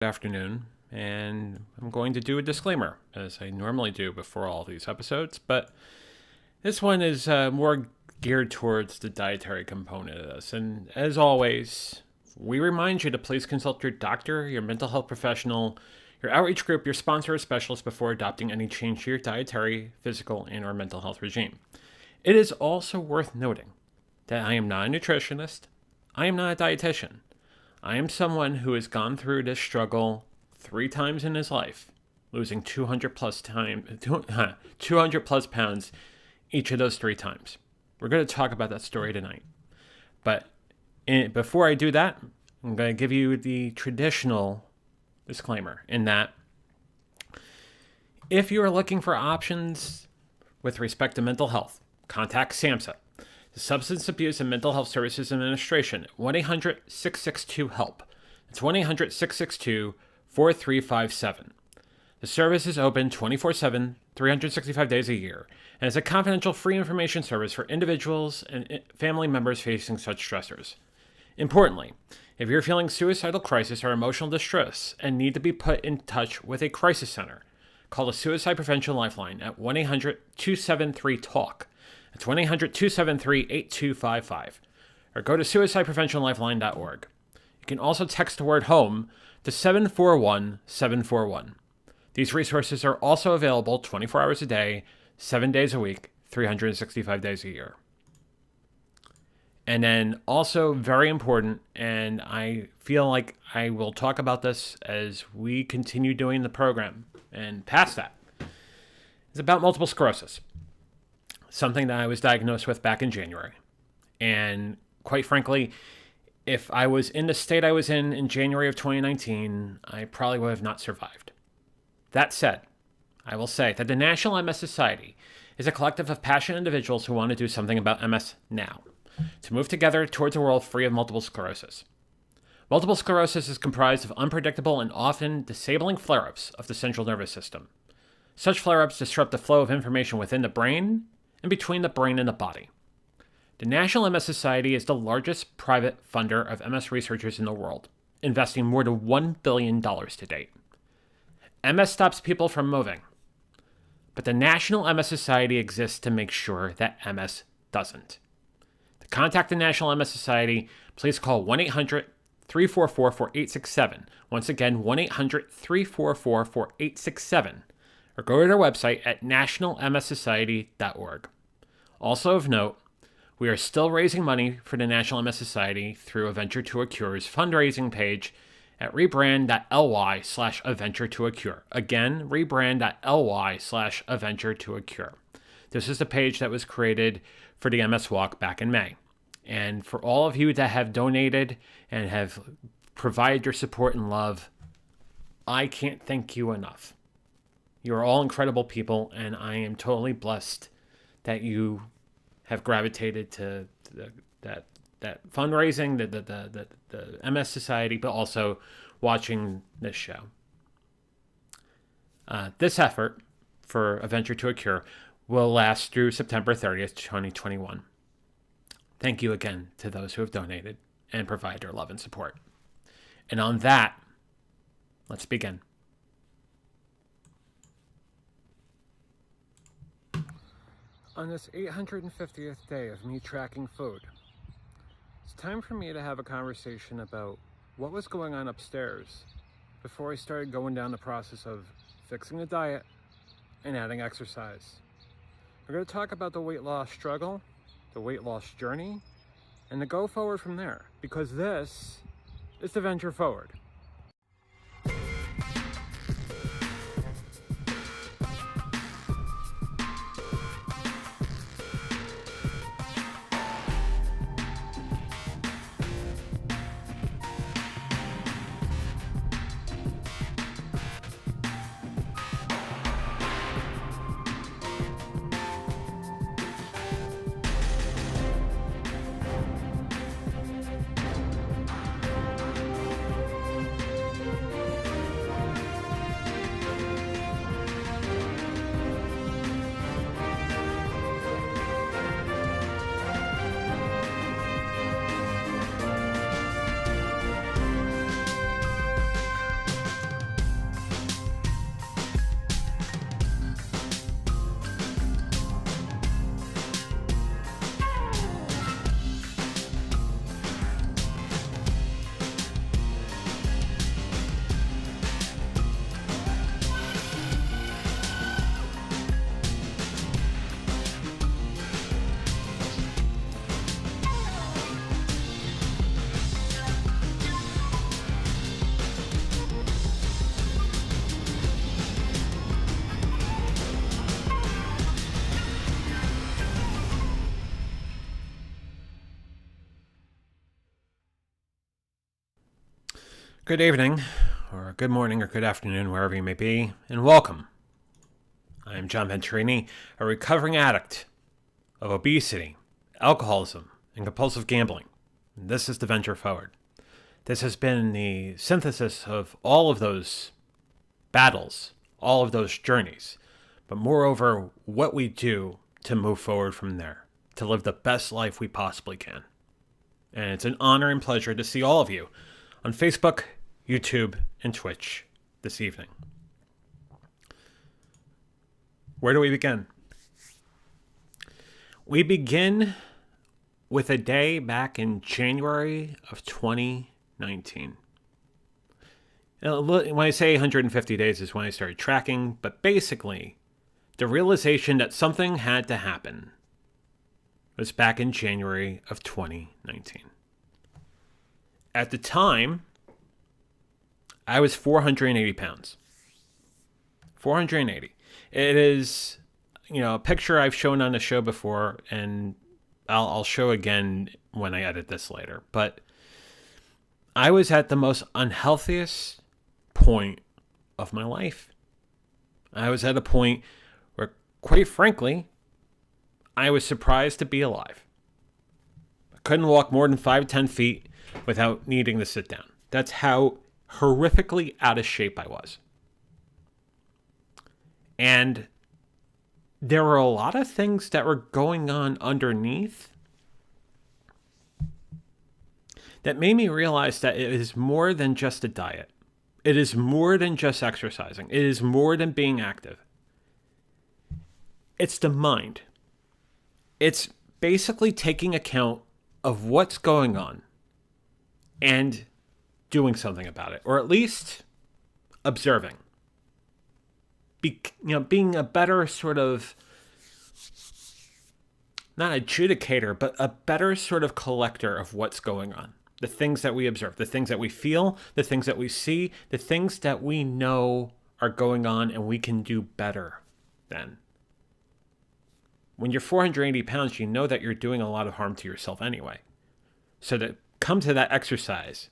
Afternoon, and I'm going to do a disclaimer, as I normally do before all these episodes, but this one is more geared towards the dietary component of this. And as always, we remind you to please consult your doctor, your mental health professional, your outreach group, your sponsor, or specialist before adopting any change to your dietary, physical, and or mental health regime. It is also worth noting that I am not a nutritionist. I am not a dietitian. I am someone who has gone through this struggle 3 times in his life, losing 200 plus pounds each of those 3 times. We're going to talk about that story tonight. But before I do that, I'm going to give you the traditional disclaimer in that if you are looking for options with respect to mental health, contact SAMHSA, the Substance Abuse and Mental Health Services Administration, 1-800-662-HELP. It's 1-800-662-4357. The service is open 24/7, 365 days a year, and is a confidential free information service for individuals and family members facing such stressors. Importantly, if you're feeling suicidal crisis or emotional distress and need to be put in touch with a crisis center, call the Suicide Prevention Lifeline at 1-800-273-TALK. It's 1-800-273-8255. Or go to suicidepreventionlifeline.org. You can also text the word HOME to 741-741. These resources are also available 24 hours a day, 7 days a week, 365 days a year. And then also very important, and I feel like I will talk about this as we continue doing the program and past that, is about multiple sclerosis. Something that I was diagnosed with back in January. And quite frankly, if I was in the state I was in January of 2019, I probably would have not survived. That said, I will say that the National MS Society is a collective of passionate individuals who want to do something about MS now, to move together towards a world free of multiple sclerosis. Multiple sclerosis is comprised of unpredictable and often disabling flare-ups of the central nervous system. Such flare-ups disrupt the flow of information within the brain and between the brain and the body. The National MS Society is the largest private funder of MS researchers in the world, investing more than $1 billion to date. MS stops people from moving, but the National MS Society exists to make sure that MS doesn't. To contact the National MS Society, please call 1-800-344-4867. Once again, 1-800-344-4867. Or go to their website at nationalmssociety.org. Also of note, we are still raising money for the National MS Society through A Venture to a Cure's fundraising page at rebrand.ly/A Venture to a Cure. Again, rebrand.ly/A Venture to a Cure. This is the page that was created for the MS Walk back in May. And for all of you that have donated and have provided your support and love, I can't thank you enough. You are all incredible people, and I am totally blessed that you have gravitated to that fundraising, the MS Society, but also watching this show. This effort for A Venture to a Cure will last through September 30th, 2021. Thank you again to those who have donated and provide their love and support. And on that, let's begin. On this 850th day of me tracking food, it's time for me to have a conversation about what was going on upstairs before I started going down the process of fixing the diet and adding exercise. We're going to talk about the weight loss struggle, the weight loss journey, and the go forward from there, because this is the venture forward. Good evening, or good morning, or good afternoon, wherever you may be, and welcome. I am John Venturini, a recovering addict of obesity, alcoholism, and compulsive gambling. And this is the Venture Forward. This has been the synthesis of all of those battles, all of those journeys, but moreover, what we do to move forward from there, to live the best life we possibly can. And it's an honor and pleasure to see all of you on Facebook, YouTube, and Twitch this evening. Where do we begin? We begin with a day back in January of 2019. Now, when I say 150 days is when I started tracking, but basically, the realization that something had to happen was back in January of 2019. At the time, I was 480 pounds. 480. It is, a picture I've shown on the show before, and I'll show again when I edit this later. But I was at the most unhealthiest point of my life. I was at a point where, quite frankly, I was surprised to be alive. I couldn't walk more than 5-10 feet without needing to sit down. That's how horrifically out of shape I was. And there were a lot of things that were going on underneath that made me realize that it is more than just a diet. It is more than just exercising. It is more than being active. It's the mind. It's basically taking account of what's going on and doing something about it, or at least observing. Being a better sort of, not adjudicator, but a better sort of collector of what's going on. The things that we observe, the things that we feel, the things that we see, the things that we know are going on and we can do better than. When you're 480 pounds, you know that you're doing a lot of harm to yourself anyway. So to come to that exercise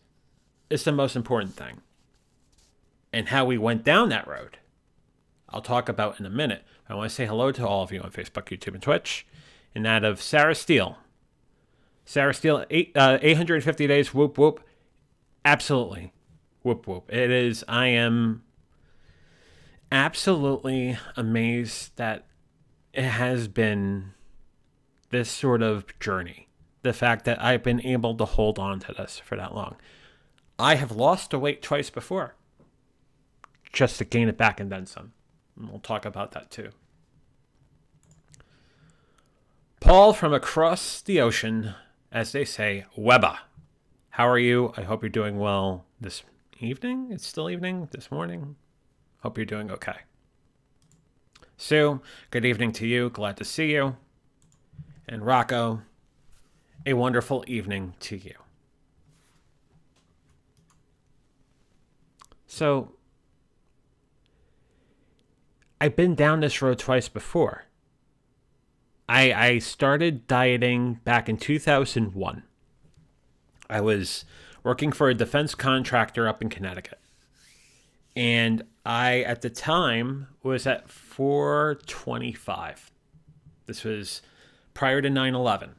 is the most important thing. And how we went down that road, I'll talk about in a minute. I want to say hello to all of you on Facebook, YouTube, and Twitch. And that of Sarah Steele. Sarah Steele, 850 days, whoop, whoop. Absolutely. Whoop, whoop. It is, I am absolutely amazed that it has been this sort of journey. The fact that I've been able to hold on to this for that long. I have lost the weight twice before, just to gain it back and then some. And we'll talk about that too. Paul from across the ocean, as they say, Weba. How are you? I hope you're doing well this evening. It's still evening, this morning. Hope you're doing okay. Sue, good evening to you. Glad to see you. And Rocco, a wonderful evening to you. So, I've been down this road twice before. I started dieting back in 2001. I was working for a defense contractor up in Connecticut. And I, at the time, was at 425. This was prior to 9/11,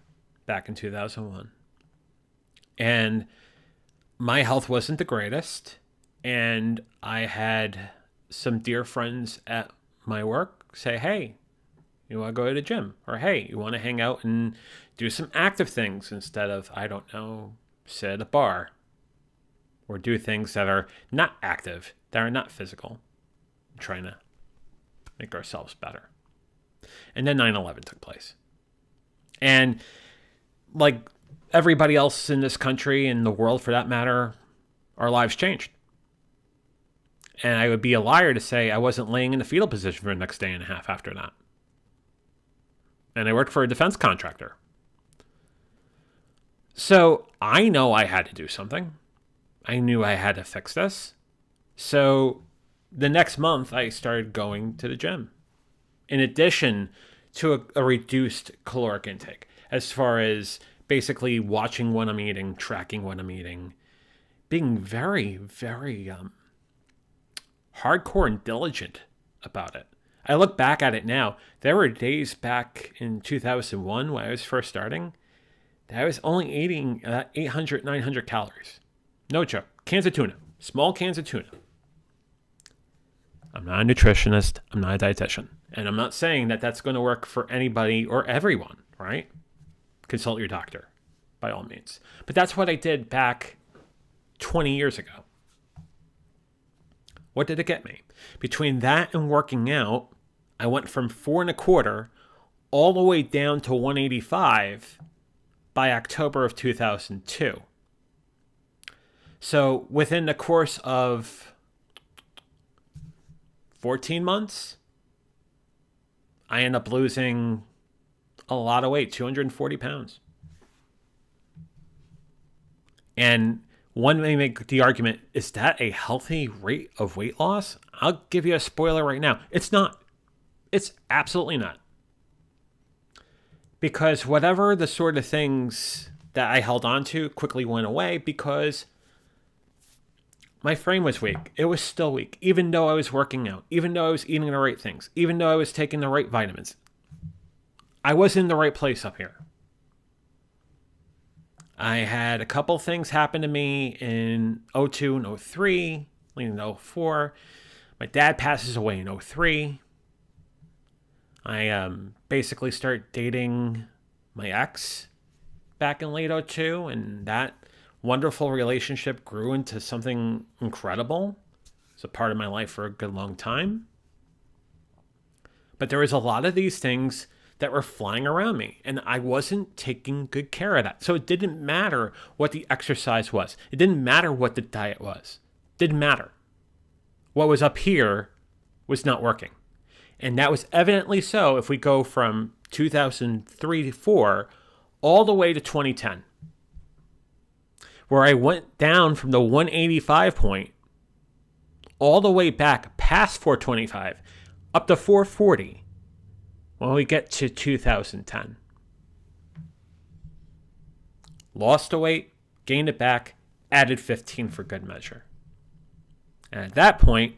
back in 2001. And my health wasn't the greatest. And I had some dear friends at my work say, hey, you want to go to the gym? Or hey, you want to hang out and do some active things instead of, I don't know, sit at a bar. Or do things that are not active, that are not physical. I'm trying to make ourselves better. And then 9/11 took place. And like everybody else in this country, in the world for that matter, our lives changed. And I would be a liar to say I wasn't laying in the fetal position for the next day and a half after that. And I worked for a defense contractor. So I know I had to do something. I knew I had to fix this. So the next month, I started going to the gym. In addition to a reduced caloric intake, as far as basically watching what I'm eating, tracking what I'm eating, being very, very hardcore and diligent about it. I look back at it now. There were days back in 2001 when I was first starting that I was only eating 800, 900 calories. No joke. Cans of tuna. Small cans of tuna. I'm not a nutritionist. I'm not a dietitian. And I'm not saying that that's going to work for anybody or everyone, right? Consult your doctor, by all means. But that's what I did back 20 years ago. What did it get me? Between that and working out, I went from 4.25 all the way down to 185 by October of 2002. So within the course of 14 months, I end up losing a lot of weight, 240 pounds. And one may make the argument, is that a healthy rate of weight loss? I'll give you a spoiler right now. It's not. It's absolutely not. Because whatever the sort of things that I held on to quickly went away because my frame was weak. It was still weak, even though I was working out, even though I was eating the right things, even though I was taking the right vitamins. I was in the right place up here. I had a couple things happen to me in 02 and 03, leading to 04. My dad passes away in 03. I basically start dating my ex back in late 02, and that wonderful relationship grew into something incredible. It's a part of my life for a good long time. But there was a lot of these things that were flying around me, and I wasn't taking good care of that. So it didn't matter what the exercise was. It didn't matter what the diet was. It didn't matter. What was up here was not working. And that was evidently so if we go from 2003 to 4 all the way to 2010, where I went down from the 185 point all the way back past 425 up to 440 when we get to 2010. Lost the weight, gained it back, added 15 for good measure. And at that point,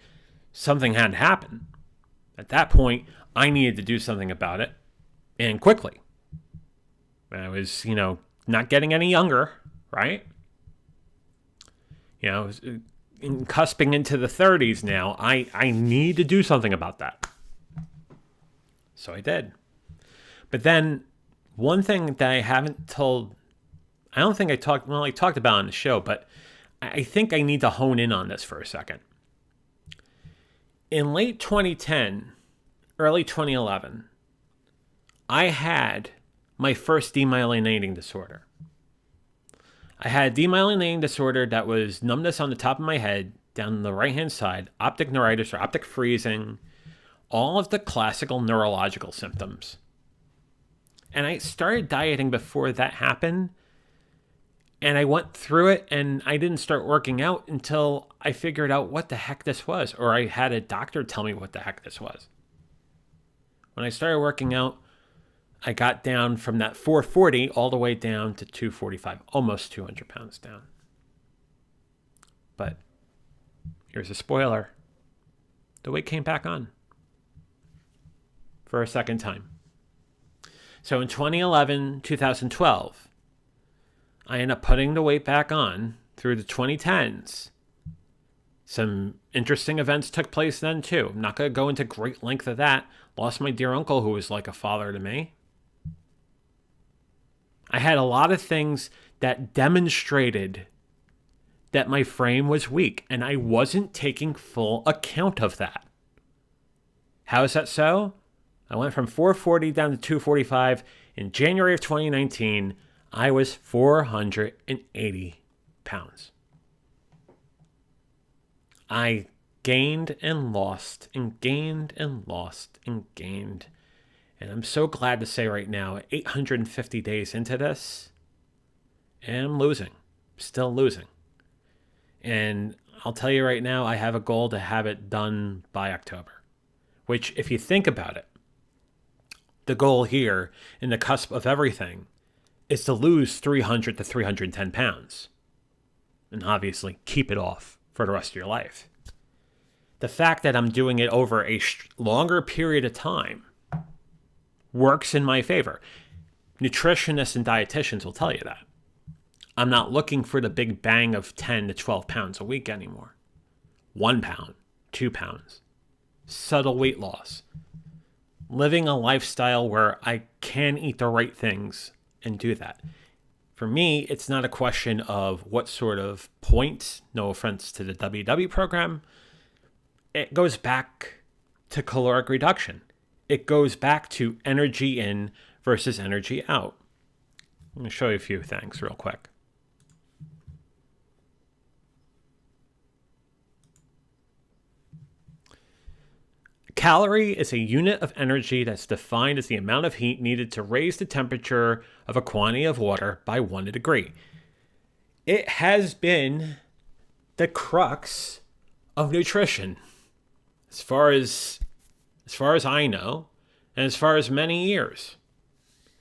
something had to happen. At that point, I needed to do something about it, and quickly. I was, not getting any younger, right? I was cusping into the 30s now. I need to do something about that. So I did. But then one thing that I haven't told, I don't think I talked about on the show, but I think I need to hone in on this for a second. In late 2010, early 2011, I had my first demyelinating disorder. I had a demyelinating disorder that was numbness on the top of my head, down the right-hand side, optic neuritis or optic freezing, all of the classical neurological symptoms. And I started dieting before that happened, and I went through it, and I didn't start working out until I figured out what the heck this was, or I had a doctor tell me what the heck this was. When I started working out, I got down from that 440 all the way down to 245, almost 200 pounds down. But here's a spoiler. The weight came back on for a second time. So in 2011, 2012, I ended up putting the weight back on through the 2010s. Some interesting events took place then too. I'm not going to go into great length of that. Lost my dear uncle who was like a father to me. I had a lot of things that demonstrated that my frame was weak, and I wasn't taking full account of that. How is that so? I went from 440 down to 245. In January of 2019, I was 480 pounds. I gained and lost and gained and lost and gained. And I'm so glad to say right now, 850 days into this, and I'm losing, still losing. And I'll tell you right now, I have a goal to have it done by October, which if you think about it, the goal here in the cusp of everything is to lose 300 to 310 pounds. and obviously keep it off for the rest of your life. The fact that I'm doing it over a longer period of time works in my favor. Nutritionists and dietitians will tell you that. I'm not looking for the big bang of 10 to 12 pounds a week anymore. 1 pound, 2 pounds. Subtle weight loss. Living a lifestyle where I can eat the right things and do that. For me, it's not a question of what sort of points, no offense to the WW program. It goes back to caloric reduction. It goes back to energy in versus energy out. Let me show you a few things real quick. Calorie is a unit of energy that's defined as the amount of heat needed to raise the temperature of a quantity of water by 1 degree. It has been the crux of nutrition, as far as I know, and as far as many years.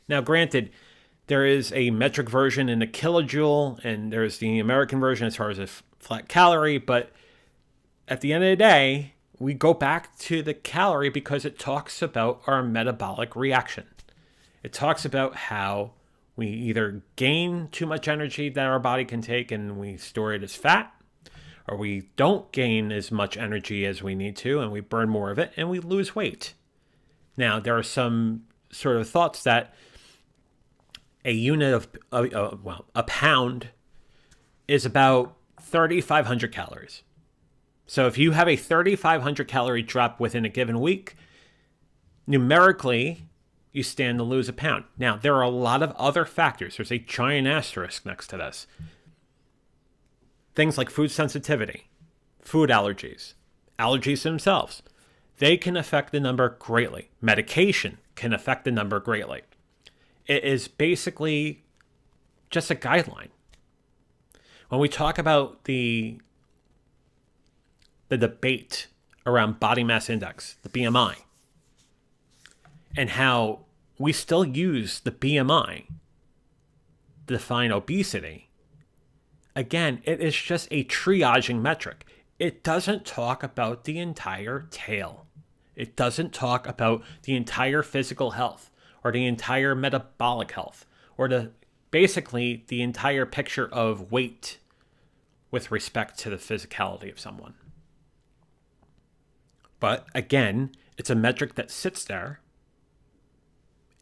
Now, granted, there is a metric version in a kilojoule, and there's the American version as far as a flat calorie, but at the end of the day, we go back to the calorie because it talks about our metabolic reaction. It talks about how we either gain too much energy that our body can take and we store it as fat, or we don't gain as much energy as we need to and we burn more of it and we lose weight. Now, there are some sort of thoughts that a unit of, a pound is about 3,500 calories. So if you have a 3,500 calorie drop within a given week, numerically, you stand to lose a pound. Now, there are a lot of other factors. There's a giant asterisk next to this. Things like food sensitivity, food allergies, allergies themselves. They can affect the number greatly. Medication can affect the number greatly. It is basically just a guideline. When we talk about the debate around body mass index, the BMI, and how we still use the BMI to define obesity, again, it is just a triaging metric. It doesn't talk about the entire tale. It doesn't talk about the entire physical health or the entire metabolic health or basically the entire picture of weight with respect to the physicality of someone. But again, it's a metric that sits there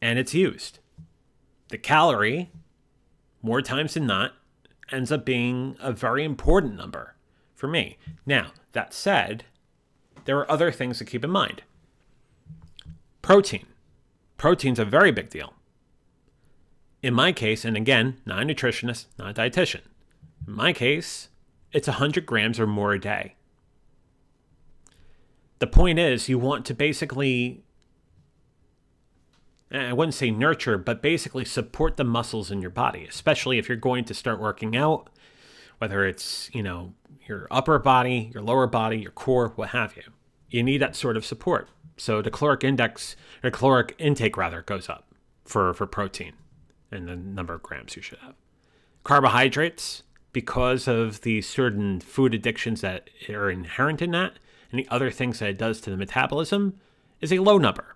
and it's used. The calorie, more times than not, ends up being a very important number for me. Now, that said, there are other things to keep in mind. Protein. Protein's a very big deal. In my case, and again, not a nutritionist, not a dietitian. In my case, it's 100 grams or more a day. The point is, you want to basically, I wouldn't say nurture, but basically support the muscles in your body, especially if you're going to start working out, whether it's, your upper body, your lower body, your core, what have you. You need that sort of support. So the caloric intake goes up for protein and the number of grams you should have. Carbohydrates, because of the certain food addictions that are inherent in that, and the other things that it does to the metabolism, is a low number.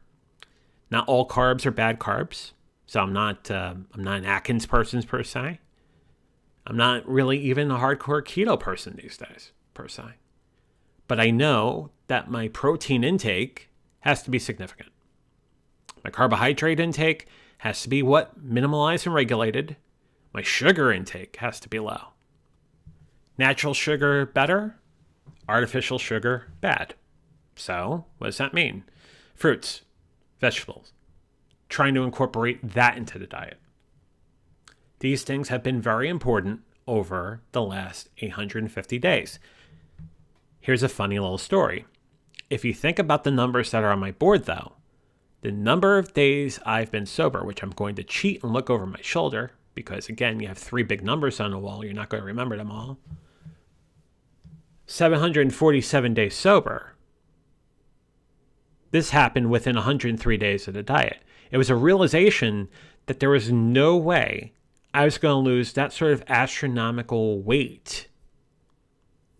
Not all carbs are bad carbs. So I'm not an Atkins person per se. I'm not really even a hardcore keto person these days per se. But I know that my protein intake has to be significant. My carbohydrate intake has to be minimalized and regulated. My sugar intake has to be low. Natural sugar, better. Artificial sugar, bad. So, what does that mean? Fruits, vegetables. Trying to incorporate that into the diet. These things have been very important over the last 850 days. Here's a funny little story. If you think about the numbers that are on my board, though, the number of days I've been sober, which I'm going to cheat and look over my shoulder, because again, you have 3 big numbers on the wall, you're not going to remember them all. 747 days sober. This happened within 103 days of the diet. It was a realization that there was no way I was going to lose that sort of astronomical weight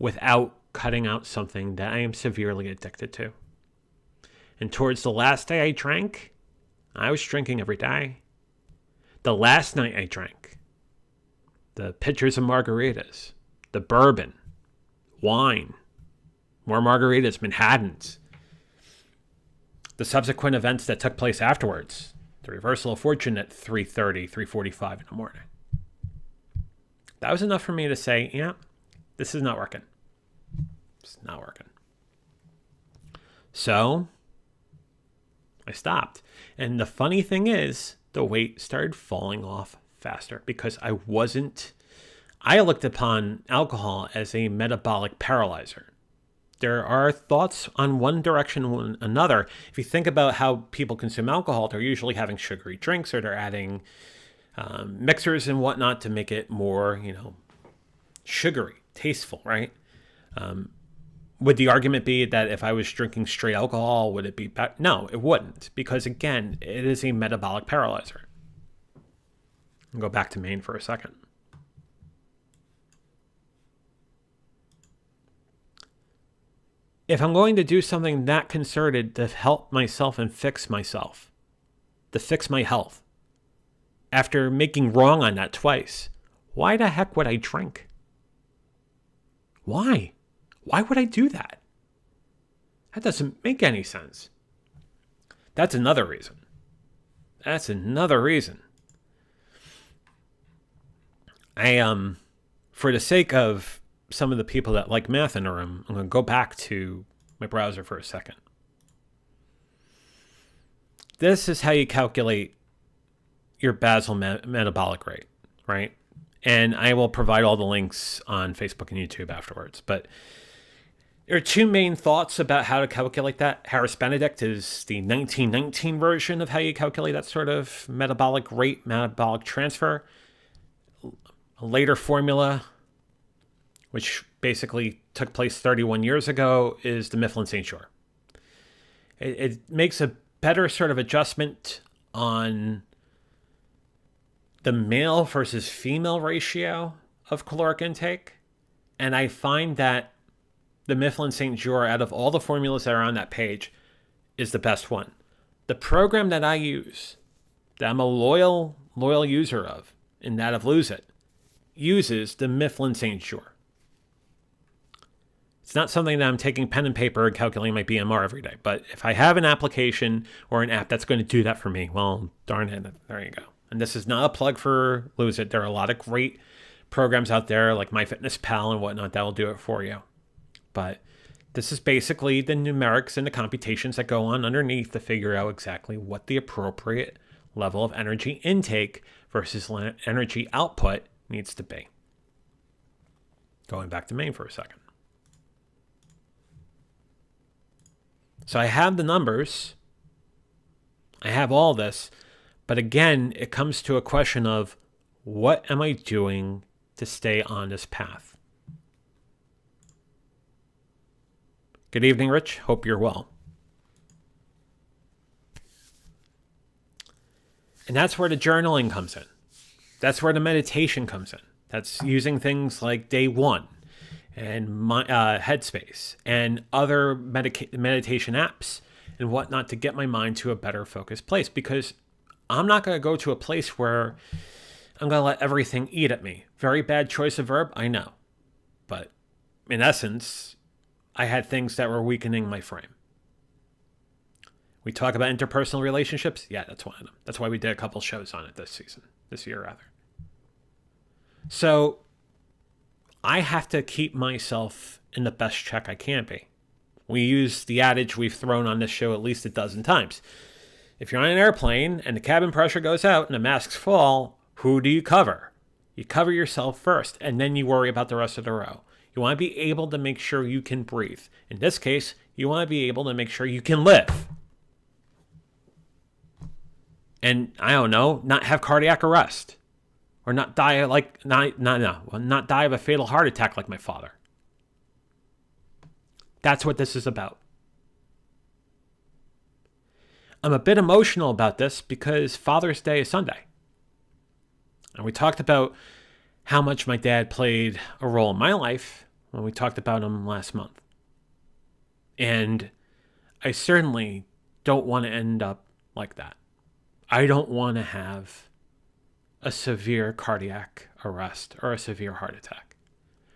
without cutting out something that I am severely addicted to. And towards the last day I drank, I was drinking every day. The last night I drank, the pitchers of margaritas, the bourbon, wine, more margaritas, Manhattans, the subsequent events that took place afterwards, the reversal of fortune at 3:30, 3:45 in the morning. That was enough for me to say, yeah, this is not working. It's not working. So I stopped. And the funny thing is, the weight started falling off faster because I looked upon alcohol as a metabolic paralyzer. There are thoughts on one direction or another. If you think about how people consume alcohol, they're usually having sugary drinks or they're adding mixers and whatnot to make it more, sugary, tasteful, right? Would the argument be that if I was drinking straight alcohol, would it be better? No, it wouldn't, because again, it is a metabolic paralyzer. I'll go back to Maine for a second. If I'm going to do something that concerted to help myself and fix myself, to fix my health, after making wrong on that twice, why the heck would I drink? Why? Why would I do that? That doesn't make any sense. That's another reason. For the sake of some of the people that like math in the room, I'm going to go back to my browser for a second. This is how you calculate your basal metabolic rate, right? And I will provide all the links on Facebook and YouTube afterwards. But there are two main thoughts about how to calculate that. Harris-Benedict is the 1919 version of how you calculate that sort of metabolic rate, metabolic transfer. A later formula, which basically took place 31 years ago, is the Mifflin-St. Jeor. It makes a better sort of adjustment on the male versus female ratio of caloric intake. And I find that the Mifflin-St. Jeor, out of all the formulas that are on that page, is the best one. The program that I use, that I'm a loyal user of, and that of Lose It, uses the Mifflin-St. Jeor. It's not something that I'm taking pen and paper and calculating my BMR every day. But if I have an application or an app that's going to do that for me, well, darn it, there you go. And this is not a plug for Lose It. There are a lot of great programs out there like MyFitnessPal and whatnot that will do it for you. But this is basically the numerics and the computations that go on underneath to figure out exactly what the appropriate level of energy intake versus energy output needs to be. Going back to Maine for a second. So I have the numbers. I have all this. But again, it comes to a question of what am I doing to stay on this path? Good evening, Rich. Hope you're well. And that's where the journaling comes in. That's where the meditation comes in. That's using things like Day One and Headspace and other meditation apps and whatnot to get my mind to a better focused place. Because I'm not going to go to a place where I'm going to let everything eat at me. Very bad choice of verb, I know. But in essence, I had things that were weakening my frame. We talk about interpersonal relationships. Yeah, that's one of them. That's why we did a couple shows on it this year rather. So I have to keep myself in the best check I can be. We use the adage we've thrown on this show at least a dozen times. If you're on an airplane and the cabin pressure goes out and the masks fall, who do you cover? You cover yourself first, and then you worry about the rest of the row. You want to be able to make sure you can breathe. In this case, you want to be able to make sure you can live. And I don't know, not have cardiac arrest. Or not die not die of a fatal heart attack like my father. That's what this is about. I'm a bit emotional about this because Father's Day is Sunday. And we talked about how much my dad played a role in my life. when we talked about them last month. And I certainly don't want to end up like that. I don't want to have a severe cardiac arrest or a severe heart attack.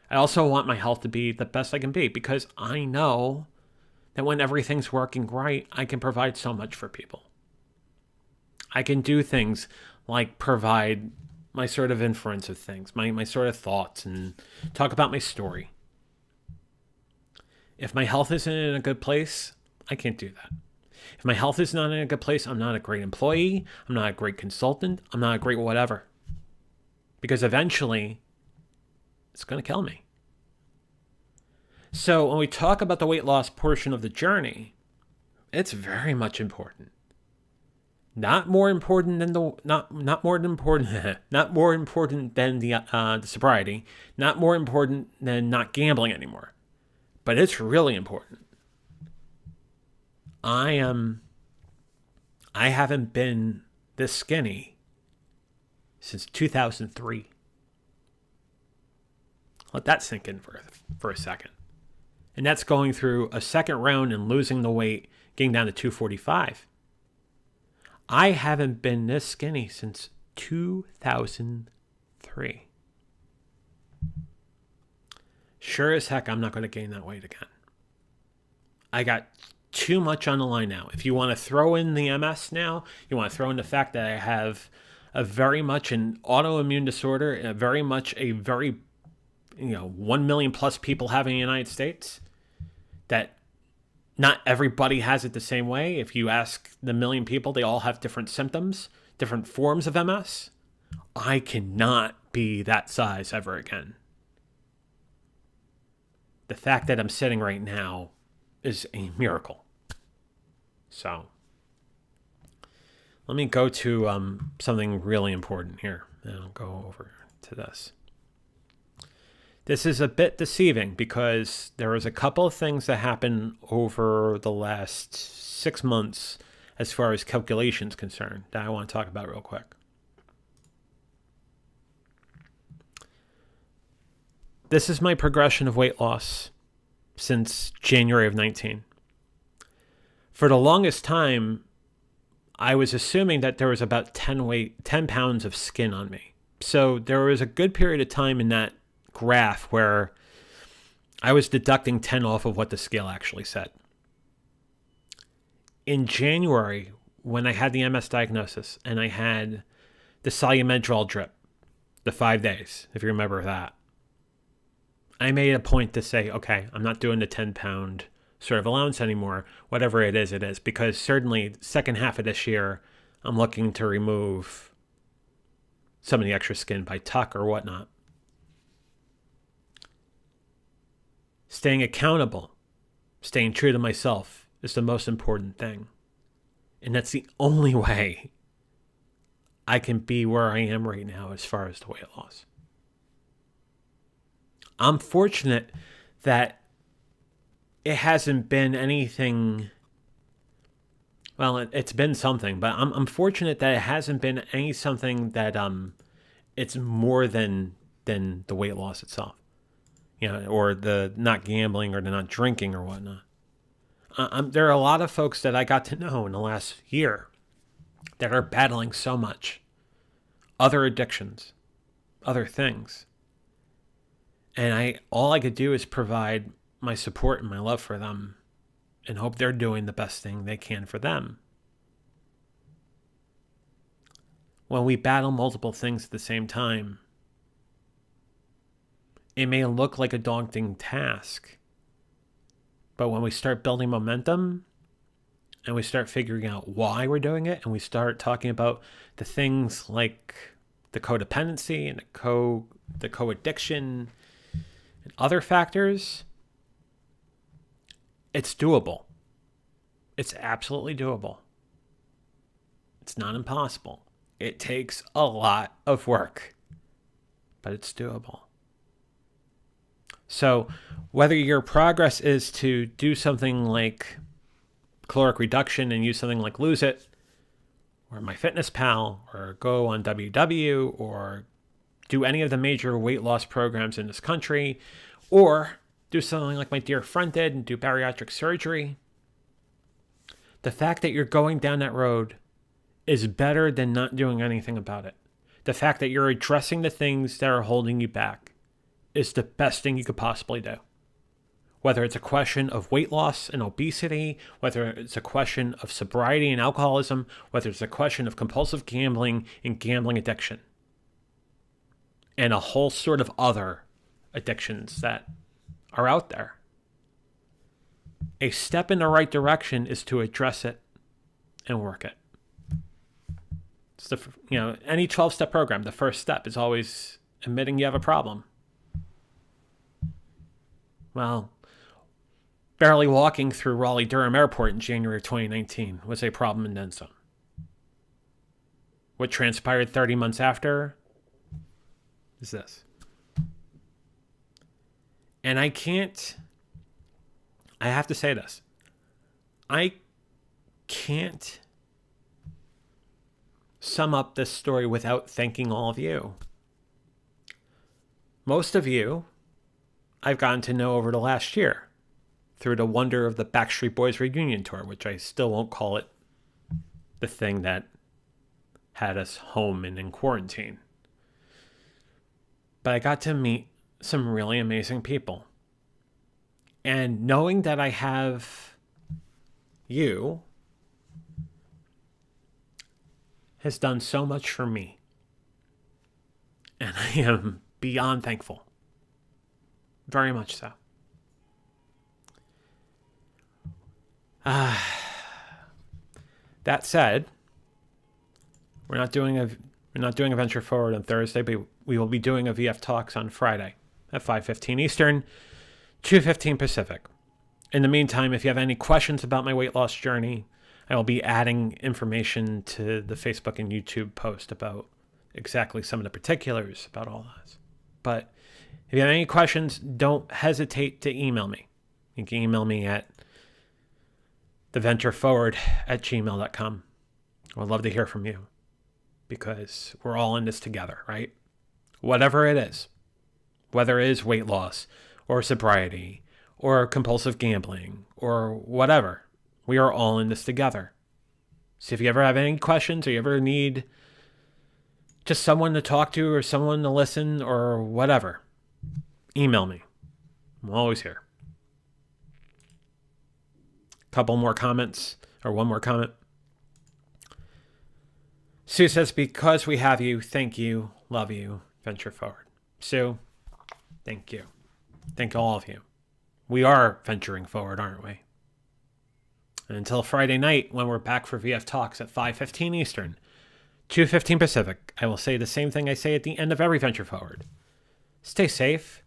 I also want my health to be the best I can be, because I know that when everything's working right, I can provide so much for people. I can do things like provide my sort of inference of things, my sort of thoughts, and talk about my story. If my health isn't in a good place, I can't do that. If my health is not in a good place, I'm not a great employee, I'm not a great consultant, I'm not a great whatever. Because eventually, it's going to kill me. So when we talk about the weight loss portion of the journey, it's very much important. Not more important than the sobriety, not more important than not gambling anymore. But it's really important. I haven't been this skinny since 2003. Let that sink in for a second. And that's going through a second round and losing the weight, getting down to 245. I haven't been this skinny since 2003. Sure as heck, I'm not going to gain that weight again. I got too much on the line now. If you want to throw in the MS now, you want to throw in the fact that I have a very much an autoimmune disorder, and a very 1 million plus people have in the United States, that not everybody has it the same way. If you ask the million people, they all have different symptoms, different forms of MS. I cannot be that size ever again. The fact that I'm sitting right now is a miracle. So, let me go to something really important here, and I'll go over to this. This is a bit deceiving because there was a couple of things that happened over the last 6 months as far as calculations concerned that I want to talk about real quick. This is my progression of weight loss since January of 19. For the longest time, I was assuming that there was about 10 pounds of skin on me. So there was a good period of time in that graph where I was deducting 10 off of what the scale actually said. In January, when I had the MS diagnosis and I had the Solu-Medrol drip, the 5 days, if you remember that, I made a point to say, okay, I'm not doing the 10-pound sort of allowance anymore. Whatever it is, because certainly second half of this year, I'm looking to remove some of the extra skin by tuck or whatnot. Staying accountable, staying true to myself is the most important thing. And that's the only way I can be where I am right now as far as the weight loss. I'm fortunate that it hasn't been anything. Well, it's been something, but I'm fortunate that it hasn't been something that it's more than the weight loss itself, or the not gambling or the not drinking or whatnot. There are a lot of folks that I got to know in the last year that are battling so much, other addictions, other things. And all I could do is provide my support and my love for them and hope they're doing the best thing they can for them. When we battle multiple things at the same time, it may look like a daunting task, but when we start building momentum and we start figuring out why we're doing it, and we start talking about the things like the codependency and the co-addiction and other factors, it's doable. It's absolutely doable. It's not impossible. It takes a lot of work, but it's doable. So whether your progress is to do something like caloric reduction and use something like Lose It, or MyFitnessPal, or go on WW, or do any of the major weight loss programs in this country, or do something like my dear friend did and do bariatric surgery. The fact that you're going down that road is better than not doing anything about it. The fact that you're addressing the things that are holding you back is the best thing you could possibly do. Whether it's a question of weight loss and obesity, whether it's a question of sobriety and alcoholism, whether it's a question of compulsive gambling and gambling addiction, and a whole sort of other addictions that are out there. A step in the right direction is to address it and work it. It's any 12-step program, the first step is always admitting you have a problem. Well, barely walking through Raleigh-Durham Airport in January of 2019 was a problem and then some. What transpired 30 months after is this. And I have to say this. I can't sum up this story without thanking all of you. Most of you I've gotten to know over the last year through the wonder of the Backstreet Boys reunion tour, which I still won't call it the thing that had us home and in quarantine. But I got to meet some really amazing people. And knowing that I have you has done so much for me. And I am beyond thankful. Very much so. That said, we're not doing a Venture Forward on Thursday, but we will be doing a VF Talks on Friday at 5:15 Eastern, 2:15 Pacific. In the meantime, if you have any questions about my weight loss journey, I will be adding information to the Facebook and YouTube post about exactly some of the particulars about all this. But if you have any questions, don't hesitate to email me. You can email me at theventureforward@gmail.com. I would love to hear from you because we're all in this together, right? Whatever it is, whether it is weight loss or sobriety or compulsive gambling or whatever, we are all in this together. So if you ever have any questions or you ever need just someone to talk to or someone to listen or whatever, email me. I'm always here. Couple more comments, or one more comment. Sue says, because we have you, thank you, love you, venture forward. Sue, thank you. Thank all of you. We are venturing forward, aren't we? And until Friday night, when we're back for VF Talks at 5:15 Eastern, 2:15 Pacific, I will say the same thing I say at the end of every Venture Forward. Stay safe,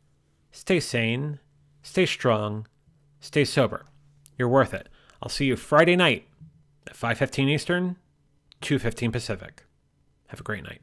stay sane, stay strong, stay sober. You're worth it. I'll see you Friday night at 5:15 Eastern, 2:15 Pacific. Have a great night.